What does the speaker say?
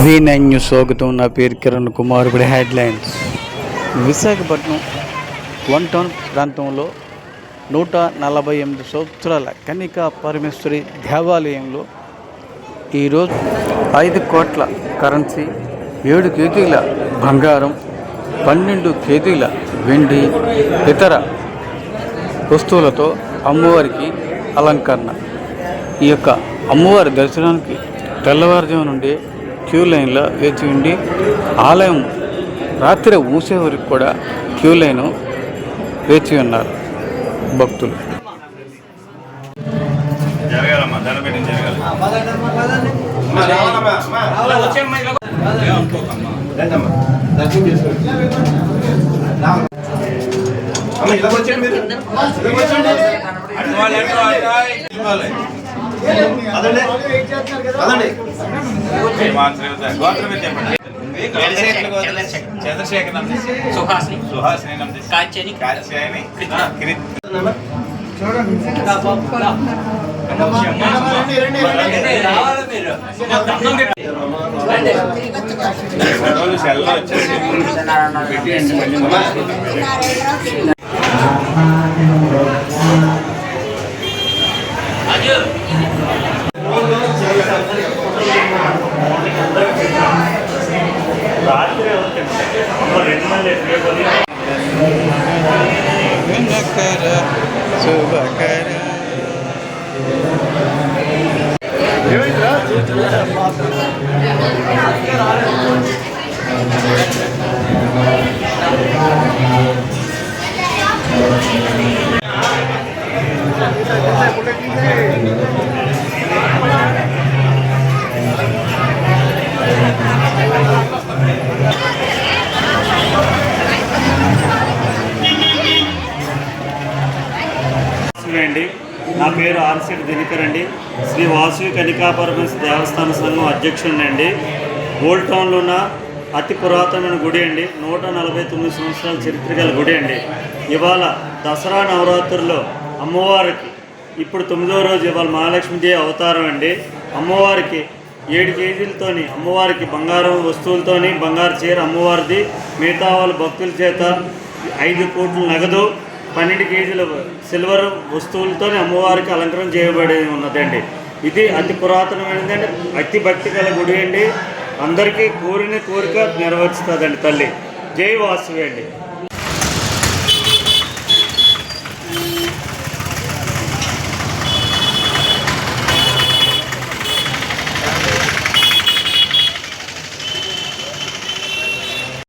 V9 news స్వాగతం. నా పేరు కిరణ్ కుమార్. ఇప్పుడు హెడ్లైన్స్. విశాఖపట్నం 1 టౌన్ ప్రాంతంలో 148 సంవత్సరాల కన్యకా పరమేశ్వరి దేవాలయంలో ఈరోజు 5 కోట్ల కరెన్సీ, 7 కేజీల బంగారం, 12 కేజీల వెండి, ఇతర వస్తువులతో అమ్మవారికి అలంకరణ. ఈ యొక్క అమ్మవారి దర్శనానికి తెల్లవారుజాము నుండి క్యూ లైన్లో వేచి ఉండి ఆలయం రాత్రి ఊసే వరకు కూడా క్యూ లైన్ వేచి ఉన్నారు భక్తులు. చంద్రశేఖర్, సుహాసిని, కాత్యాయని, సెల్లో వచ్చేసి అండి. నా పేరు ఆర్సెట్ దినకర్ అండి. శ్రీ వాసవి కన్యకా పరమేశ్వరి దేవస్థాన సంఘం అధ్యక్షుడిని అండి. ఓల్డ్ టౌన్లో ఉన్న అతి పురాతనమైన గుడి అండి. 149 సంవత్సరాల చరిత్ర గల గుడి అండి. ఇవాళ దసరా నవరాత్రుల్లో అమ్మవారికి ఇప్పుడు 9వ రోజు ఇవాళ మహాలక్ష్మీదేవి అవతారం అండి. అమ్మవారికి 7 కేజీలతోని అమ్మవారికి బంగారం వస్తువులతోని బంగారు చీర అమ్మవారిది, మిగతా వాళ్ళ భక్తుల చేత 5 కోట్ల నగదు, 12 కేజీల సిల్వర్ వస్తువులతో అమ్మవారికి అలంకరణ చేయబడి ఉన్నదండి. ఇది అతి పురాతనమైనదండి, అతి భక్తి గల గుడి అండి. అందరికీ కోరిన కోరిక నెరవేర్చుతుందండి తల్లి. జై వాసవి అండి.